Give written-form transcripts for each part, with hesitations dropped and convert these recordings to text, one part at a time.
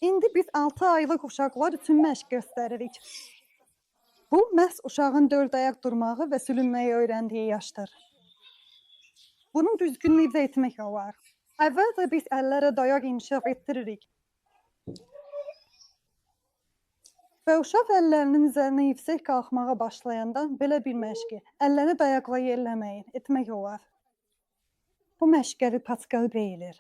İndi biz 6 aylıq uşaqlar üçün məşq göstəririk. Bu, məhz uşağın 4 ayaq durmağı və sürünməyi öyrəndiyi yaşdır. Bunu düzgün necə etmək olar? Əvvəlcə biz əllərə dayaq inkişaf etdiririk. Və uşaq əllərinin üzərinə yüksək qalxmağa başlayanda belə bir məşqi, əlləri dayaqla yerləməyin, etmək olar. Bu məşqləri paskalı deyilir.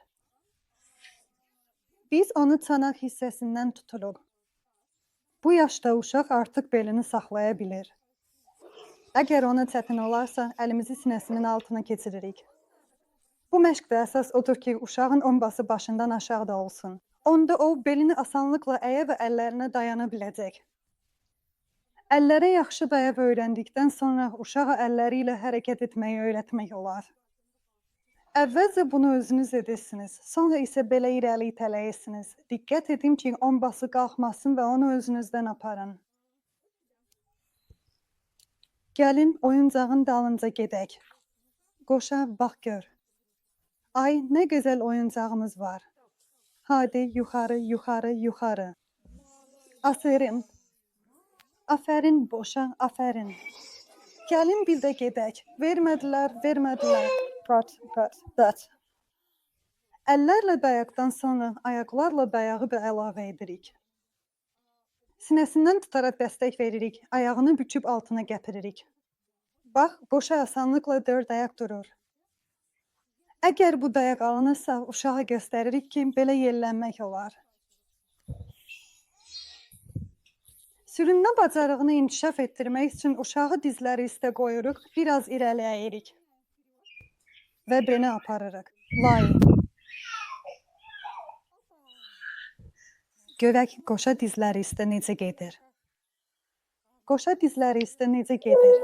Biz onu çanaq hissəsindən tuturuq. Bu yaşda uşaq artıq belini saxlaya bilir. Əgər ona çətin olarsa, əlimizi sinəsinin altına keçiririk. Bu məşqdə əsas odur ki, uşağın ombası başından aşağıda olsun. Onda o, belini asanlıqla əyə və əllərinə dayana biləcək. Əllərə yaxşı dayaq öyrəndikdən sonra uşağa əlləri ilə hərəkət etməyi öyrətmək olar. Əvvəlcə bunu özünüz edirsiniz, sonra isə belə irəli itələyirsiniz. Diqqət edin ki, ombası qalxmasın və onu özünüzdən aparın. Gəlin, oyuncağın dalınca gedək. Qoşa, bax gör. Ay, nə gözəl oyuncağımız var. Hadi, yuxarı, yuxarı, yuxarı. Afərin. Afərin, boşa, afərin. Gəlin, bir də gedək. Vermədilər, vermədilər. Qaç. Əllərlə dayaqdan sonra ayaqlarla dayağı da əlavə edirik. Sinəsindən tutaraq dəstək veririk, ayağını büküb altına gətiririk. Bax, boşa asanlıqla 4 ayaq durur. Əgər bu dayaq alınırsa, uşağa göstəririk ki, belə yellənmək olar. Sürünmə bacarığını inkişaf etdirmək üçün uşağı dizləri üstə qoyuruq, biraz irəli əyirik və beni aparırıq. Lay. Görək, qoşa dizləri üstə necə gedir. Qoşa dizləri üstə necə gedir.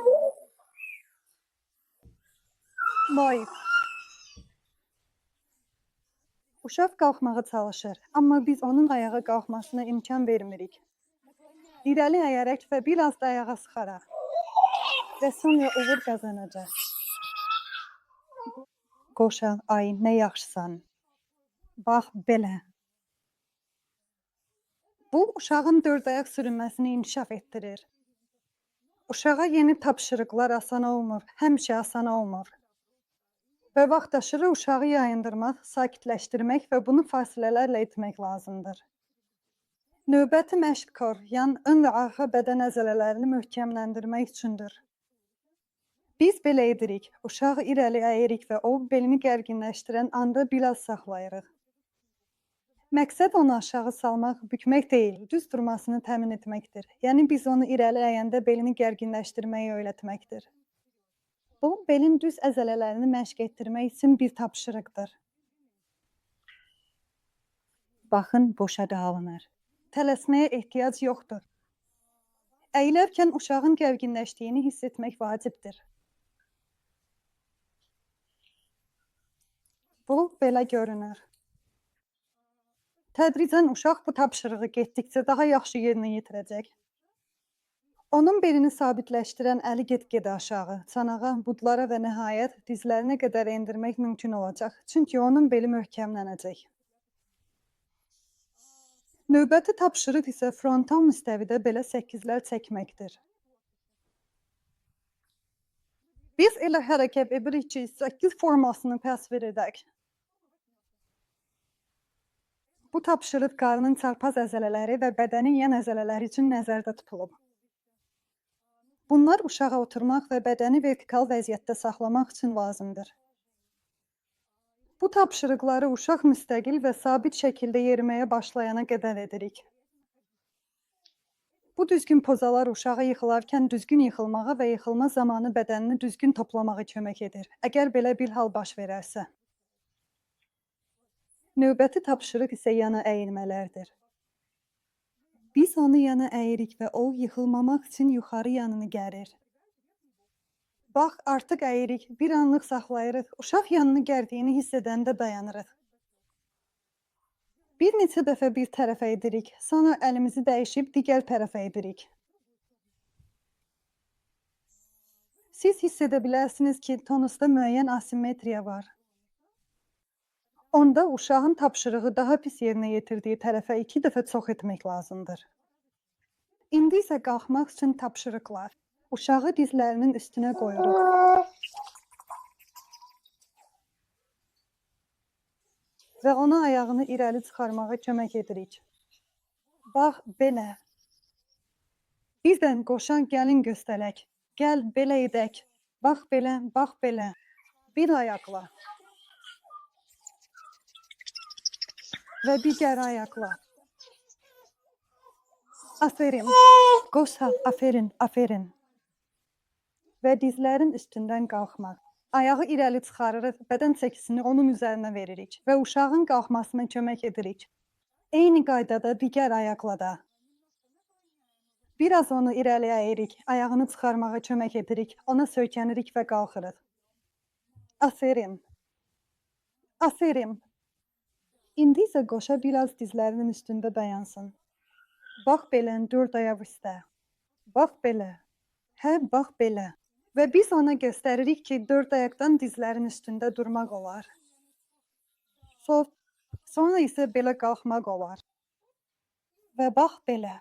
Lay. Uşaq qalxmağa çalışır, amma biz onun ayağa qalxmasına imkan vermirik. İrəli əyərək və biraz da ayağa sıxaraq və sonra uğur qazanacaq. Qoşa, ay, nə yaxşısan. Bax, belə. Bu, uşağın 4 ayaq sürünməsini inkişaf etdirir. Uşağa yeni tapşırıqlar asan olmur, həmişə asan olmur. Və vaxtaşırı uşağı yayındırmaq, sakitləşdirmək və bunu fasilələrlə etmək lazımdır. Növbəti məşq kor, yan, ön və arxa bədən əzələlərini möhkəmləndirmək üçündür. Biz belə edirik, uşağı irəli əyirik və o, belini gərginləşdirən anda biraz saxlayırıq. Məqsəd onu aşağı salmaq, bükmək deyil, düz durmasını təmin etməkdir. Yəni, biz onu irəli əyəndə belini gərginləşdirməyi öyrətməkdir. Bu, belin düz əzələlərini məşq etdirmək üçün bir tapşırıqdır. Baxın, boşa da alınır. Tələsməyə ehtiyac yoxdur. Əyilərkən uşağın gərginləşdiyini hiss etmək vacibdir. Bu, belə görünür. Tədricən uşaq bu tapşırığı getdikcə daha yaxşı yerinə yetirəcək. Onun belini sabitləşdirən əli get-gedə aşağı, çanağa, budlara və nəhayət dizlərinə qədər endirmək mümkün olacaq, çünki onun beli möhkəmlənəcək. Növbəti tapşırıq isə frontal müstəvidə belə 8-lər çəkməkdir. Biz elə hərəkət edirik ki, 8 formasını təsvir edək. Bu tapşırıq qarnın çarpaz əzələləri və bədənin yan əzələləri üçün nəzərdə tutulub. Bunlar uşağa oturmaq və bədəni vertikal vəziyyətdə saxlamaq üçün lazımdır. Bu tapşırıqları uşaq müstəqil və sabit şəkildə yeriməyə başlayana qədər edirik. Bu düzgün pozalar uşağı yıxılarkən düzgün yıxılmağa və yıxılma zamanı bədənini düzgün toplamağa kömək edir, əgər belə bir hal baş verərsə. Növbəti tapşırıq isə yana əyilmələrdir. Biz onu yana əyirik və o, yıxılmamaq üçün yuxarı yanını gərir. Bax, artıq əyirik, bir anlıq saxlayırıq, uşaq yanını gərdiyini hiss edəndə dayanırıq. Bir neçə dəfə bir tərəfə edirik, sonra əlimizi dəyişib digər tərəfə edirik. Siz hiss edə bilərsiniz ki, tonusda müəyyən asimetriya var. Onda uşağın tapşırığı daha pis yerinə yetirdiyi tərəfə 2 dəfə çox etmək lazımdır. İndi isə qalxmaq üçün tapşırıqlar. Uşağı dizlərinin üstünə qoyuruq və ona ayağını irəli çıxarmağa kömək edirik. Bax, belə. Bizdən qoşan gəlin göstərək. Gəl, belə edək. Bax, belə, bax, belə. Bir ayaqla və digər ayaqla. Aferin. Qoşa, aferin, aferin. Və dizlərin üstündən qalxmaq. Ayağı irəli çıxarırıq, bədən çəkisini onun üzərinə veririk və uşağın qalxmasına kömək edirik. Eyni qaydada digər ayaqla da. Biraz onu irəli əyirik, ayağını çıxarmağa kömək edirik, ona söykənirik və qalxırıq. Aferin. Aferin. İndi isə qoşa biraz dizlərinin üstündə dayansın. Bax belə, 4 ayaq üstə. Bax belə. Hə, bax belə. Və biz ona göstəririk ki, 4 ayaqdan dizlərin üstündə durmaq olar. Sonra isə belə qalxmaq olar. Və bax belə.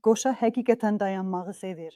Qoşa həqiqətən dayanmağı sevir.